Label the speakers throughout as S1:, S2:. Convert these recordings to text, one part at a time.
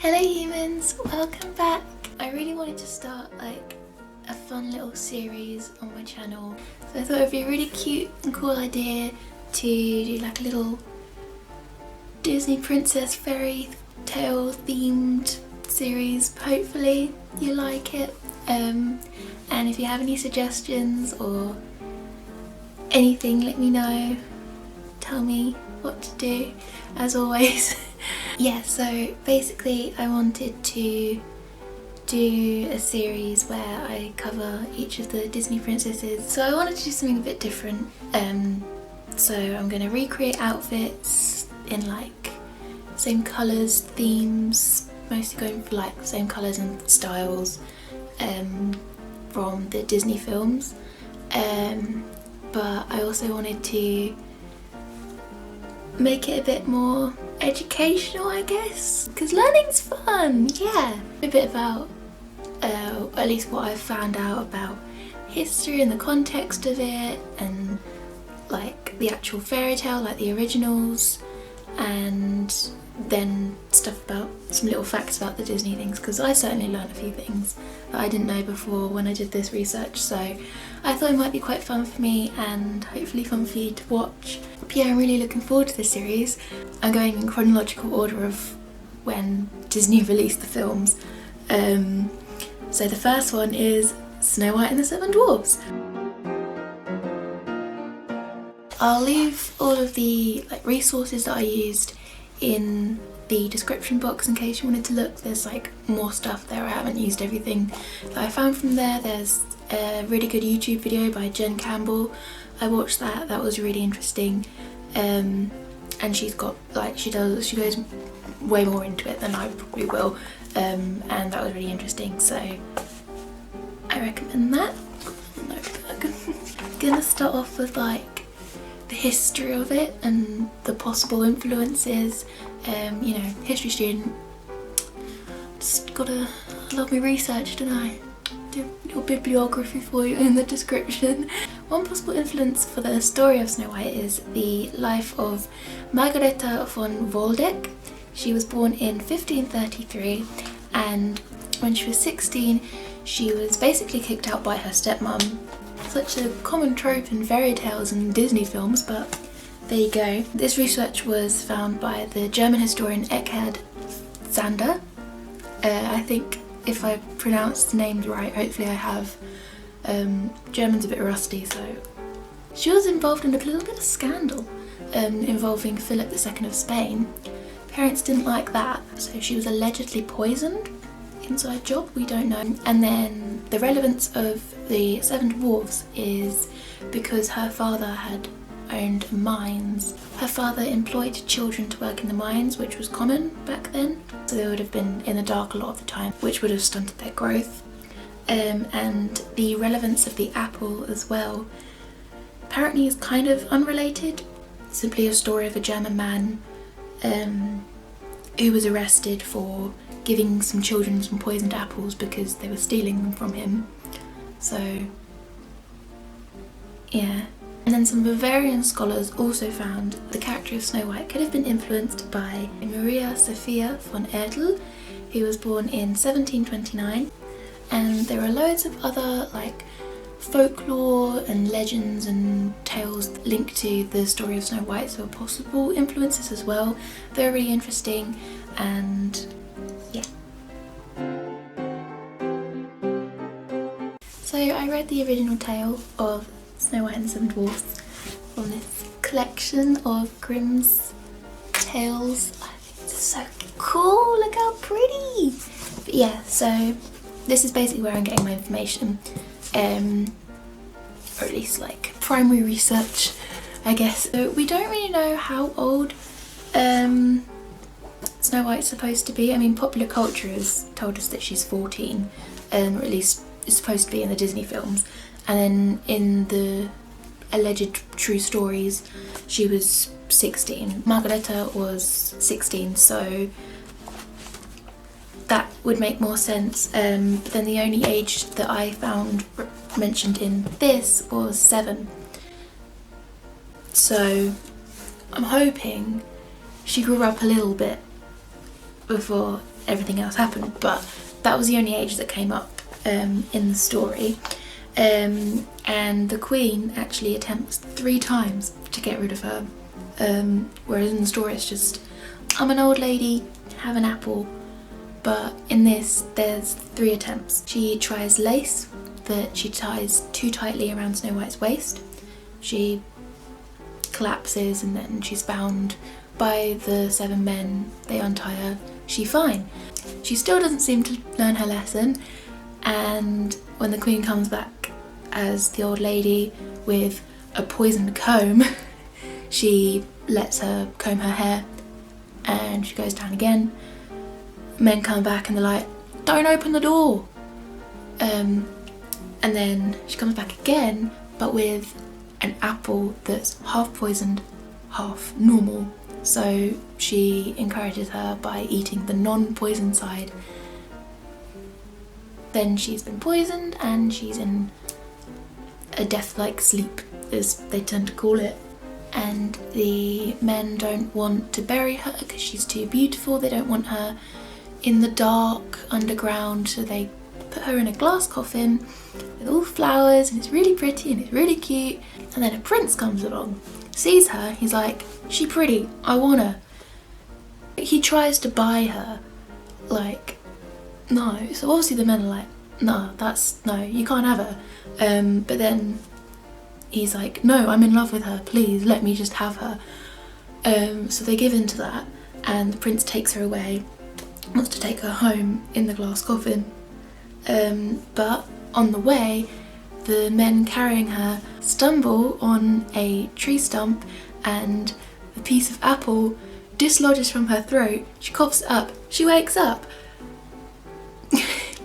S1: Hello humans, welcome back. I really wanted to start like a fun little series on my channel, so I thought it would be a really cute and cool idea to do like a little Disney princess fairy tale themed series. Hopefully you like it, and if you have any suggestions or anything, let me know. Tell me what to do, as always. Yeah, so basically I wanted to do a series where I cover each of the Disney princesses. So I wanted to do something a bit different. So I'm going to recreate outfits in like same colours, themes, mostly going for like the same colours and styles from the Disney films. But I also wanted to make it a bit more educational, I guess, because learning's fun. Yeah, a bit about at least what I've found out about history and the context of it, and like the actual fairy tale, like the originals, and then stuff about some little facts about the Disney things, because I certainly learned a few things that I didn't know before when I did this research, so I thought it might be quite fun for me and hopefully fun for you to watch. But yeah, I'm really looking forward to this series. I'm going in chronological order of when Disney released the films. So the first one is Snow White and the Seven Dwarfs. I'll leave all of the resources that I used in the description box in case you wanted to look. There's like more stuff there. I haven't used everything that I found from there. There's a really good YouTube video by Jen Campbell. I watched that. That was really interesting. And she's got she goes way more into it than I probably will. And that was really interesting. So I recommend that. I'm gonna start off with like the history of it and the possible influences. You know, history student, just gotta love me research, don't I? Do a little bibliography for you in the description. One possible influence for the story of Snow White is the life of Margareta von Waldeck. She was born in 1533, and when she was 16 she was basically kicked out by her stepmom. Such a common trope in fairy tales and Disney films, but there you go. This research was found by the German historian Eckhard Zander. I think if I pronounced the names right, hopefully I have. German's a bit rusty, so. She was involved in a little bit of scandal involving Philip II of Spain. Parents didn't like that, so she was allegedly poisoned. Inside job, we don't know. And then the relevance of the Seven Dwarfs is because her father had owned mines. Her father employed children to work in the mines, which was common back then, so they would have been in the dark a lot of the time, which would have stunted their growth. And the relevance of the apple as well apparently is kind of unrelated. Simply a story of a German man who was arrested for giving some children some poisoned apples because they were stealing them from him. So yeah. And then some Bavarian scholars also found the character of Snow White could have been influenced by Maria Sophia von Erdl, who was born in 1729. And there are loads of other like folklore and legends and tales linked to the story of Snow White, so possible influences as well. They're really interesting, and yeah. So I read the original tale of Snow White and the Seven Dwarfs from this collection of Grimm's tales. I think it's so cool, look how pretty! But yeah, so this is basically where I'm getting my information, or at least like primary research, I guess. So we don't really know how old Snow White's supposed to be. I mean, popular culture has told us that she's 14, or at least it's supposed to be in the Disney films. And then in the alleged true stories, she was 16. Margareta was 16, so that would make more sense. But then the only age that I found mentioned in this was 7. So I'm hoping she grew up a little bit before everything else happened, but that was the only age that came up in the story. And the Queen actually attempts 3 times to get rid of her, whereas in the story it's just, I'm an old lady, have an apple. But in this, there's 3 attempts. She tries lace that she ties too tightly around Snow White's waist. She collapses and then she's found by the 7 men. They untie her. She's fine. She still doesn't seem to learn her lesson, and when the Queen comes back as the old lady with a poisoned comb, she lets her comb her hair and she goes down again. Men come back and they're like, don't open the door. And then she comes back again, but with an apple that's half poisoned, half normal. So she encourages her by eating the non-poisoned side. Then she's been poisoned and she's in a death-like sleep, as they tend to call it. And the men don't want to bury her because she's too beautiful. They don't want her in the dark underground, so they put her in a glass coffin with all flowers, and it's really pretty and it's really cute. And then a prince comes along, sees her, he's like, she's pretty, I want her. He tries to buy her, like, no. So obviously the men are like, no, you can't have her. But then he's like, no, I'm in love with her, please let me just have her. So they give in to that, and the prince takes her away, wants to take her home in the glass coffin. But on the way, the men carrying her stumble on a tree stump and a piece of apple dislodges from her throat. She coughs it up. She wakes up.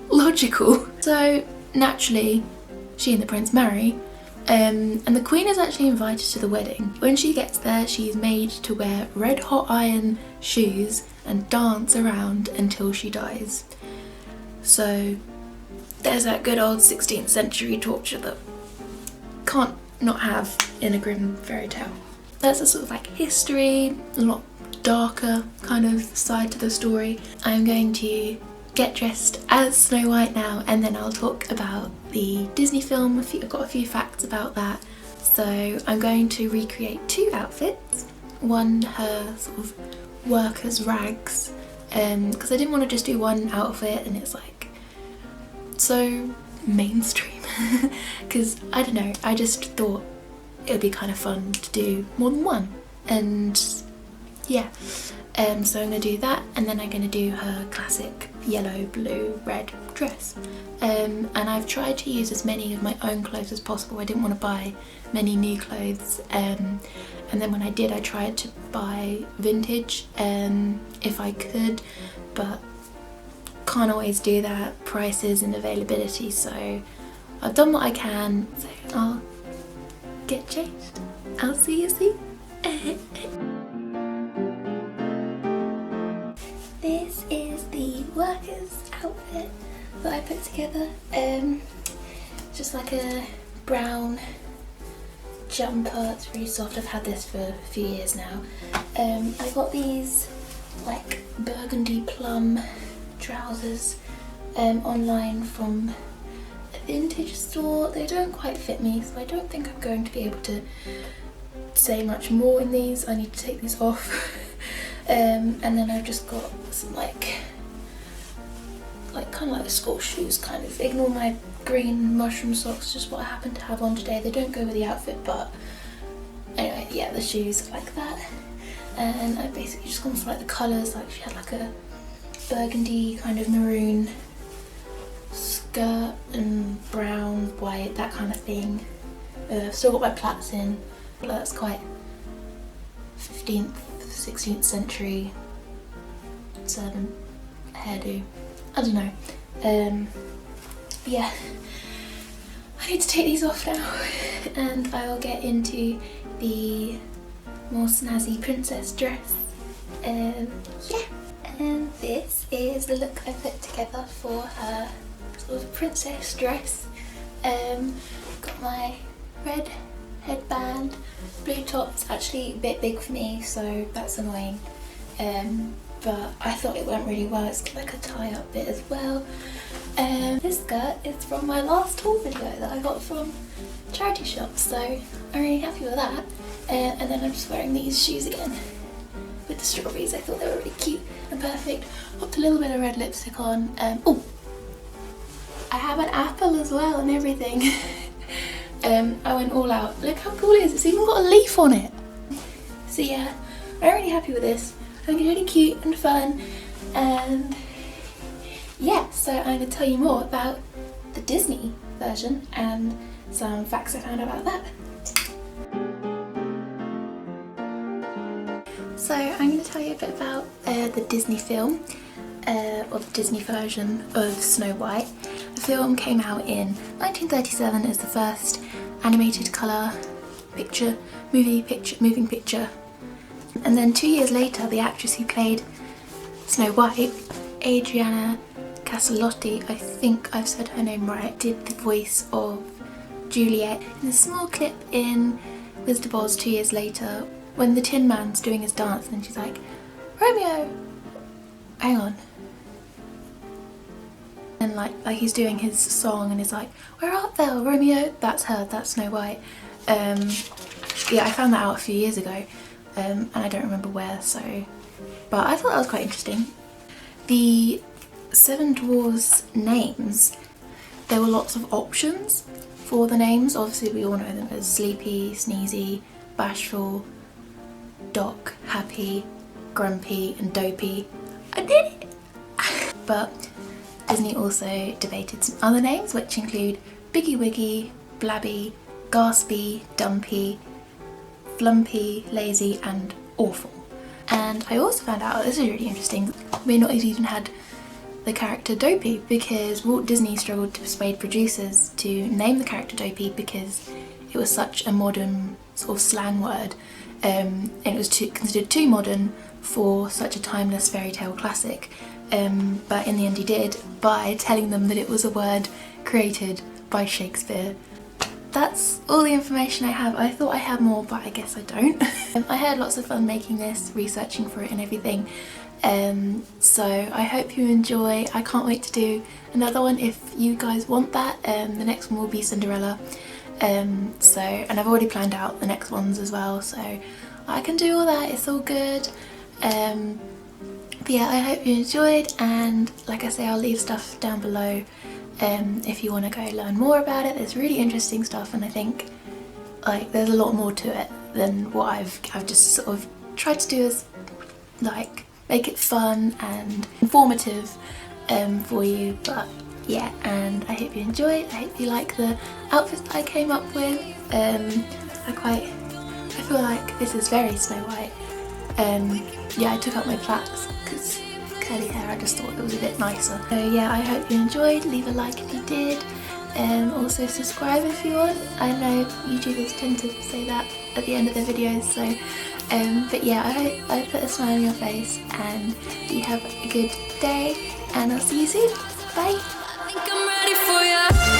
S1: Logical. So naturally, she and the prince marry. And the Queen is actually invited to the wedding. When she gets there, she's made to wear red hot iron shoes and dance around until she dies. So there's that good old 16th century torture that can't not have in a Grimm fairy tale. That's a sort of like history, a lot darker kind of side to the story. I'm going to get dressed as Snow White now, and then I'll talk about the Disney film. I've got a few facts about that. So I'm going to recreate 2 outfits. One, her sort of worker's rags, because I didn't want to just do one outfit and it's like so mainstream. Because I don't know, I just thought it would be kind of fun to do more than one, and yeah. So I'm going to do that, and then I'm going to do her classic yellow, blue, red dress. And I've tried to use as many of my own clothes as possible. I didn't want to buy many new clothes. And then when I did, I tried to buy vintage if I could, but can't always do that, prices and availability. So I've done what I can, so I'll get changed. I'll see you soon. This is the worker's outfit that I put together. Just like a brown jumper. It's really soft. I've had this for a few years now. I got these like burgundy plum trousers online from a vintage store. They don't quite fit me, so I don't think I'm going to be able to say much more in these. I need to take these off. And then I've just got some like kind of like Scotch shoes, kind of. Ignore my green mushroom socks, just what I happen to have on today. They don't go with the outfit, but anyway, yeah, the shoes like that. And I basically just gone for like the colours, like she had like a burgundy kind of maroon skirt and brown, white, that kind of thing. Still got my plaits in, but that's quite 15th, 16th century servant hairdo. I don't know. Yeah, I need to take these off now and I will get into the more snazzy princess dress. Yeah, and this is the look I put together for her sort of princess dress. Got my red headband, blue top. It's actually a bit big for me, so that's annoying. but I thought it went really well. It's got like a tie-up bit as well. This skirt is from my last haul video that I got from charity shop, so I'm really happy with that. And then I'm just wearing these shoes again with the strawberries. I thought they were really cute and perfect. Popped a little bit of red lipstick on. Oh, I have an apple as well and everything. I went all out. Look how cool it is. It's even got a leaf on it. So yeah, I'm really happy with this. I think it's really cute and fun. And yeah, so I'm going to tell you more about the Disney version and some facts I found out about that. So I'm going to tell you a bit about the Disney film, or the Disney version of Snow White. The film came out in 1937 as the first animated colour moving picture. And then 2 years later, the actress who played Snow White, Adriana Caselotti, I think I've said her name right, did the voice of Juliet in a small clip in Wizard of Oz 2 years later, when the Tin Man's doing his dance and she's like, Romeo! Hang on. And like he's doing his song and he's like, where art thou, Romeo? That's her, that's Snow White. Yeah, I found that out a few years ago, and I don't remember where, so, but I thought that was quite interesting. The 7 dwarves names, there were lots of options for the names. Obviously we all know them as Sleepy, Sneezy, Bashful, Doc, Happy, Grumpy and Dopey. I did it! But Disney also debated some other names, which include Biggy Wiggy, Blabby, Gaspy, Dumpy, Flumpy, Lazy and Awful. And I also found out, this is really interesting, we not even had the character Dopey because Walt Disney struggled to persuade producers to name the character Dopey because it was such a modern sort of slang word, and it was considered too modern for such a timeless fairy tale classic. But in the end he did, by telling them that it was a word created by Shakespeare. That's all the information I have. I thought I had more, but I guess I don't. I had lots of fun making this, researching for it and everything. So I hope you enjoy. I can't wait to do another one if you guys want that. The next one will be Cinderella. And I've already planned out the next ones as well, so I can do all that, it's all good. But yeah, I hope you enjoyed, and like I say, I'll leave stuff down below if you want to go learn more about it. There's really interesting stuff, and I think like there's a lot more to it than what I've just sort of tried to do, as like make it fun and informative for you. But yeah, and I hope you enjoyed. I hope you like the outfits that I came up with. I feel like this is very Snow White. Yeah, I took out my plaits because curly hair, I just thought it was a bit nicer. So yeah, I hope you enjoyed. Leave a like if you did. Also subscribe if you want. I know YouTubers tend to say that at the end of their videos, so but yeah, I hope I put a smile on your face and you have a good day, and I'll see you soon. Bye! I think I'm ready for you.